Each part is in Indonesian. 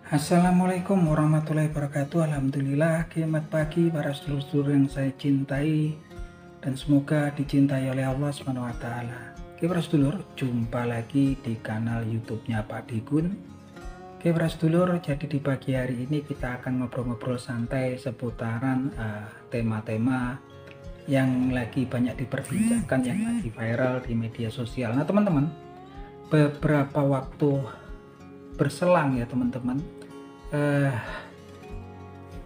Assalamualaikum warahmatullahi wabarakatuh. Alhamdulillah, selamat pagi para sedulur-sedulur yang saya cintai dan semoga dicintai oleh Allah SWT. Oke para sedulur, jumpa lagi di kanal YouTube-nya Pak Digun. Oke para sedulur, jadi di pagi hari ini kita akan ngobrol-ngobrol santai seputaran tema-tema yang lagi banyak diperbincangkan, yang lagi viral di media sosial. Nah teman-teman, beberapa waktu berselang ya teman-teman,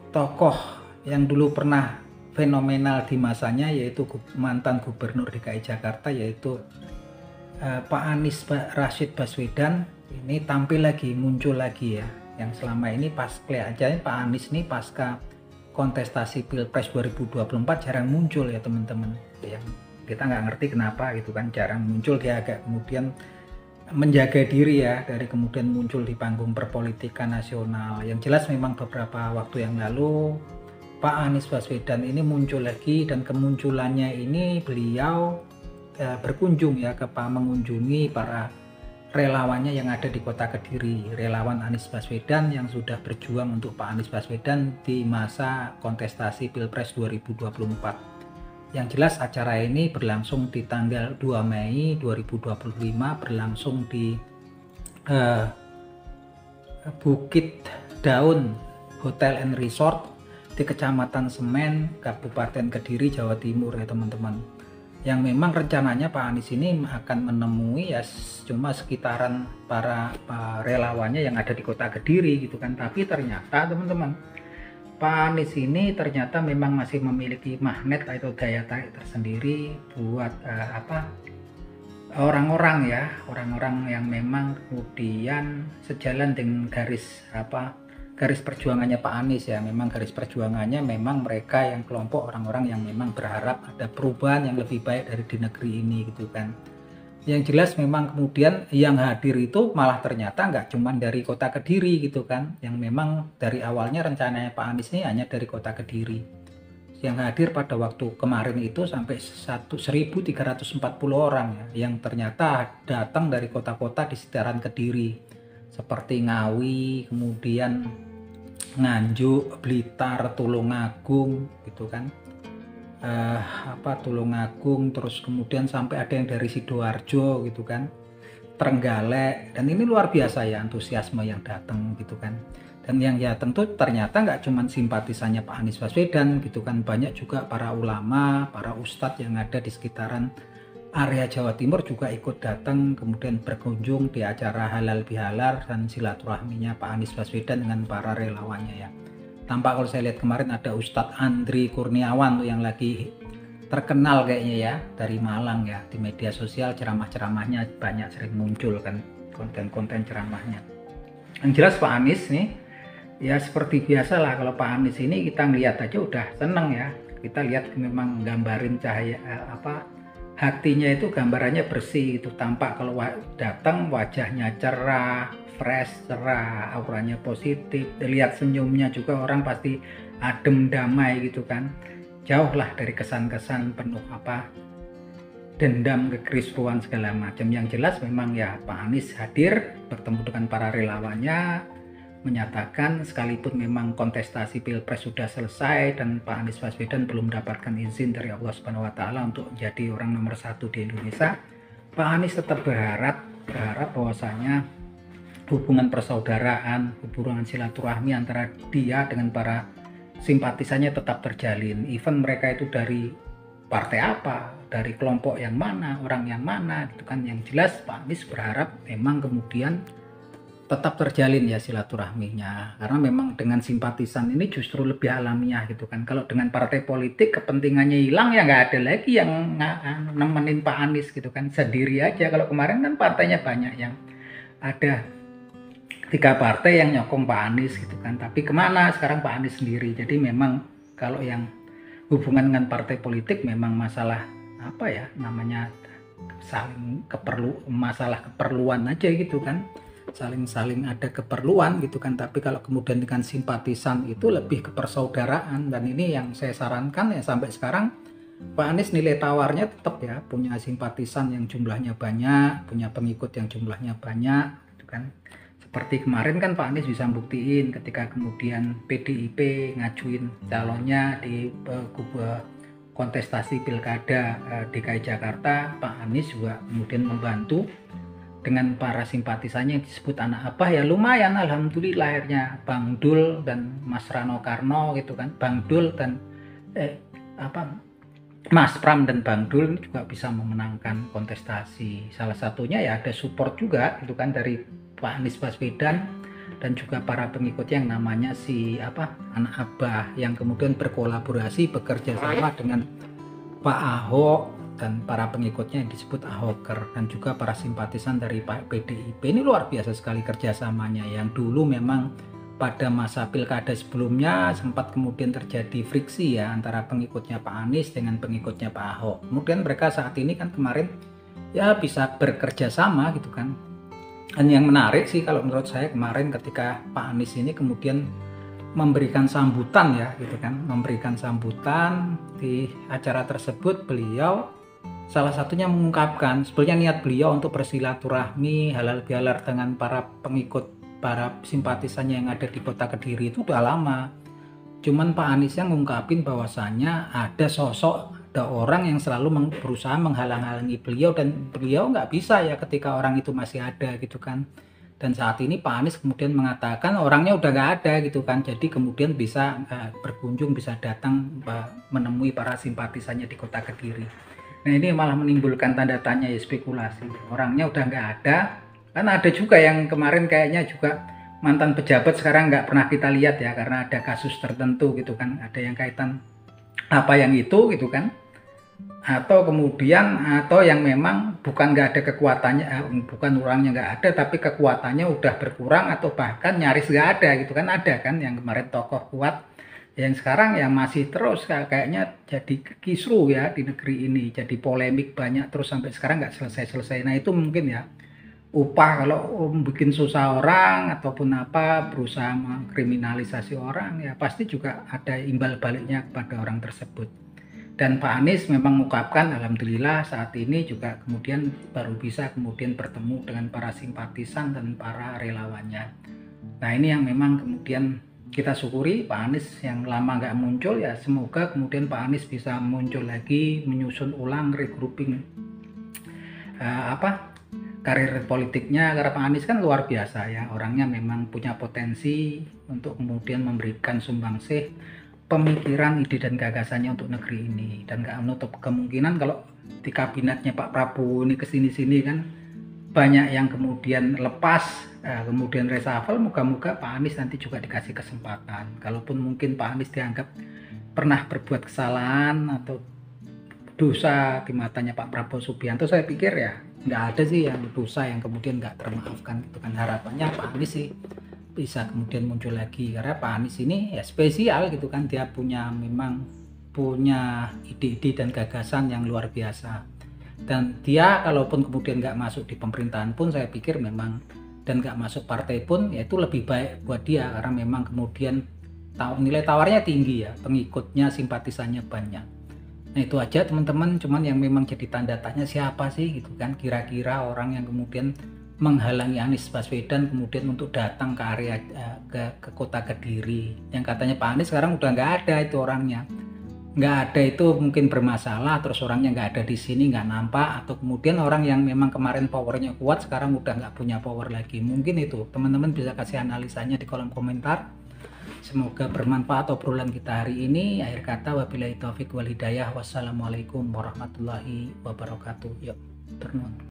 tokoh yang dulu pernah fenomenal di masanya, yaitu mantan gubernur DKI Jakarta, yaitu Pak Anies Rashid Baswedan, ini tampil lagi, muncul lagi ya. Yang selama ini pas kelihatannya Pak Anies ini pasca kontestasi Pilpres 2024 jarang muncul ya teman-teman. Yang kita nggak ngerti kenapa gitu kan, jarang muncul. Dia agak kemudian menjaga diri ya dari kemudian muncul di panggung perpolitikan nasional. Yang jelas memang beberapa waktu yang lalu Pak Anies Baswedan ini muncul lagi, dan kemunculannya ini beliau berkunjung ya mengunjungi para relawannya yang ada di kota Kediri, relawan Anies Baswedan yang sudah berjuang untuk Pak Anies Baswedan di masa kontestasi Pilpres 2024. Yang jelas acara ini berlangsung di tanggal 2 Mei 2025, berlangsung di Bukit Daun Hotel and Resort di Kecamatan Semen, Kabupaten Kediri, Jawa Timur ya teman-teman. Yang memang rencananya Pak Anies ini akan menemui ya cuma sekitaran para relawannya yang ada di kota Kediri gitu kan. Tapi ternyata teman-teman, Pak Anies ini ternyata memang masih memiliki magnet atau daya tarik tersendiri buat orang-orang yang memang kemudian sejalan dengan garis perjuangannya Pak Anies ya. Memang garis perjuangannya memang mereka yang kelompok orang-orang yang memang berharap ada perubahan yang lebih baik dari di negeri ini gitu kan. Yang jelas memang kemudian yang hadir itu malah ternyata nggak cuma dari kota Kediri gitu kan, yang memang dari awalnya rencananya Pak Anies ini hanya dari kota Kediri. Yang hadir pada waktu kemarin itu sampai 1.340 orang ya, yang ternyata datang dari kota-kota di sekitaran Kediri seperti Ngawi, kemudian Nganjuk, Blitar, Tulungagung gitu kan. Tulungagung, terus kemudian sampai ada yang dari Sidoarjo gitu kan, Trenggalek. Dan ini luar biasa ya antusiasme yang datang gitu kan. Dan yang datang tuh ternyata nggak cuma simpatisannya Pak Anies Baswedan gitu kan, banyak juga para ulama, para ustadz yang ada di sekitaran area Jawa Timur juga ikut datang, kemudian berkunjung di acara halal bihalal dan silaturahminya Pak Anies Baswedan dengan para relawannya ya. Tampak kalau saya lihat kemarin ada Ustadz Andri Kurniawan tuh yang lagi terkenal kayaknya ya, dari Malang ya. Di media sosial ceramah-ceramahnya banyak sering muncul kan, konten-konten ceramahnya. Yang jelas Pak Anies nih ya seperti biasa lah, kalau Pak Anies ini kita ngeliat aja udah seneng ya. Kita lihat memang gambarin cahaya hatinya itu gambarannya bersih itu, tampak kalau datang wajahnya cerah, fresh, cerah, auranya positif. Lihat senyumnya juga orang pasti adem, damai gitu kan. Jauh lah dari kesan-kesan penuh dendam, kekrisruan segala macam. Yang jelas memang ya Pak Anies hadir bertemu dengan para relawannya, menyatakan sekalipun memang kontestasi Pilpres sudah selesai dan Pak Anies Baswedan belum mendapatkan izin dari Allah Subhanahu wa taala untuk jadi orang nomor 1 di Indonesia, Pak Anies tetap berharap bahwasanya hubungan persaudaraan, hubungan silaturahmi antara dia dengan para simpatisannya tetap terjalin. Even mereka itu dari partai apa, dari kelompok yang mana, orang yang mana gitu kan. Yang jelas Pak Anies berharap memang kemudian tetap terjalin ya silaturahminya, karena memang dengan simpatisan ini justru lebih alamiah gitu kan. Kalau dengan partai politik kepentingannya hilang ya nggak ada lagi yang nemenin Pak Anies gitu kan, sendiri aja. Kalau kemarin kan partainya banyak, yang ada 3 partai yang nyokong Pak Anies gitu kan, tapi kemana sekarang Pak Anies sendiri. Jadi memang kalau yang hubungan dengan partai politik memang masalah namanya masalah keperluan aja gitu kan, saling ada keperluan gitu kan. Tapi kalau kemudian dengan simpatisan itu lebih ke persaudaraan. Dan ini yang saya sarankan ya, sampai sekarang Pak Anies nilai tawarnya tetap ya, punya simpatisan yang jumlahnya banyak, punya pengikut yang jumlahnya banyak gitu kan. Seperti kemarin kan Pak Anies bisa buktiin ketika kemudian PDIP ngajuin calonnya di kontestasi Pilkada DKI Jakarta, Pak Anies juga kemudian membantu dengan para simpatisannya yang disebut anak abah, ya lumayan alhamdulillah akhirnya Bang Dul dan Mas Rano Karno gitu kan, Bang Dul dan Mas Pram dan Bang Dul juga bisa memenangkan kontestasi. Salah satunya ya ada support juga gitu kan dari Pak Anies Baswedan dan juga para pengikutnya yang namanya anak abah, yang kemudian berkolaborasi bekerja sama dengan Pak Ahok dan para pengikutnya yang disebut Ahoker, dan juga para simpatisan dari Pak PDIP. Ini luar biasa sekali kerjasamanya, yang dulu memang pada masa pilkada sebelumnya sempat kemudian terjadi friksi ya antara pengikutnya Pak Anies dengan pengikutnya Pak Ahok. Kemudian mereka saat ini kan kemarin ya bisa bekerja sama gitu kan. Dan yang menarik sih kalau menurut saya kemarin ketika Pak Anies ini kemudian memberikan sambutan ya gitu kan, memberikan sambutan di acara tersebut, beliau salah satunya mengungkapkan sebenarnya niat beliau untuk bersilaturahmi halal bihalal dengan para pengikut, para simpatisannya yang ada di kota Kediri itu udah lama. Cuman Pak Anies yang ngungkapin bahwasannya ada orang yang selalu berusaha menghalang-halangi beliau, dan beliau nggak bisa ya ketika orang itu masih ada gitu kan. Dan saat ini Pak Anies kemudian mengatakan orangnya udah nggak ada gitu kan, jadi kemudian bisa berkunjung, bisa datang menemui para simpatisannya di kota Kediri. Nah ini malah menimbulkan tanda tanya ya, spekulasi, orangnya udah nggak ada. Kan ada juga yang kemarin kayaknya juga mantan pejabat sekarang nggak pernah kita lihat ya, karena ada kasus tertentu gitu kan, ada yang kaitan apa yang itu gitu kan, atau yang memang bukan nggak ada kekuatannya, bukan orangnya nggak ada tapi kekuatannya udah berkurang atau bahkan nyaris nggak ada gitu kan. Ada kan yang kemarin tokoh kuat yang sekarang ya masih terus kayaknya jadi kisru ya di negeri ini, jadi polemik banyak terus sampai sekarang nggak selesai-selesai. Nah itu mungkin ya upah kalau bikin susah orang ataupun berusaha mengkriminalisasi orang, ya pasti juga ada imbal baliknya kepada orang tersebut. Dan Pak Anies memang mengungkapkan alhamdulillah saat ini juga kemudian baru bisa kemudian bertemu dengan para simpatisan dan para relawannya. Nah ini yang memang kemudian kita syukuri, Pak Anies yang lama nggak muncul, ya semoga kemudian Pak Anies bisa muncul lagi, menyusun ulang regrouping karir politiknya, karena Pak Anies kan luar biasa ya, orangnya memang punya potensi untuk kemudian memberikan sumbangsih pemikiran, ide dan gagasannya untuk negeri ini. Dan gak menutup kemungkinan kalau di kabinetnya Pak Prabowo ini kesini-sini kan banyak yang kemudian lepas, kemudian reshuffle, moga-moga Pak Anies nanti juga dikasih kesempatan. Kalaupun mungkin Pak Anies dianggap pernah berbuat kesalahan atau dosa di matanya Pak Prabowo Subianto, saya pikir ya nggak ada sih yang dosa yang kemudian nggak termaafkan gitu kan. Harapannya Pak Anies sih bisa kemudian muncul lagi, karena Pak Anies ini ya spesial gitu kan, dia memang punya ide-ide dan gagasan yang luar biasa. Dan dia kalaupun kemudian nggak masuk di pemerintahan pun saya pikir memang, dan nggak masuk partai pun ya itu lebih baik buat dia, karena memang kemudian nilai tawarnya tinggi ya, pengikutnya, simpatisannya banyak. Nah itu aja teman-teman, cuman yang memang jadi tanda tanya siapa sih gitu kan kira-kira orang yang kemudian menghalangi Anies Baswedan kemudian untuk datang ke area ke kota Kediri, yang katanya Pak Anies sekarang udah nggak ada itu orangnya, nggak ada itu mungkin bermasalah, terus orangnya nggak ada di sini, nggak nampak, atau kemudian orang yang memang kemarin powernya kuat sekarang udah nggak punya power lagi. Mungkin itu teman-teman bisa kasih analisanya di kolom komentar. Semoga bermanfaat obrolan kita hari ini. Akhir kata wabillahi taufik wal hidayah. Wassalamualaikum warahmatullahi wabarakatuh. Yuk, turun.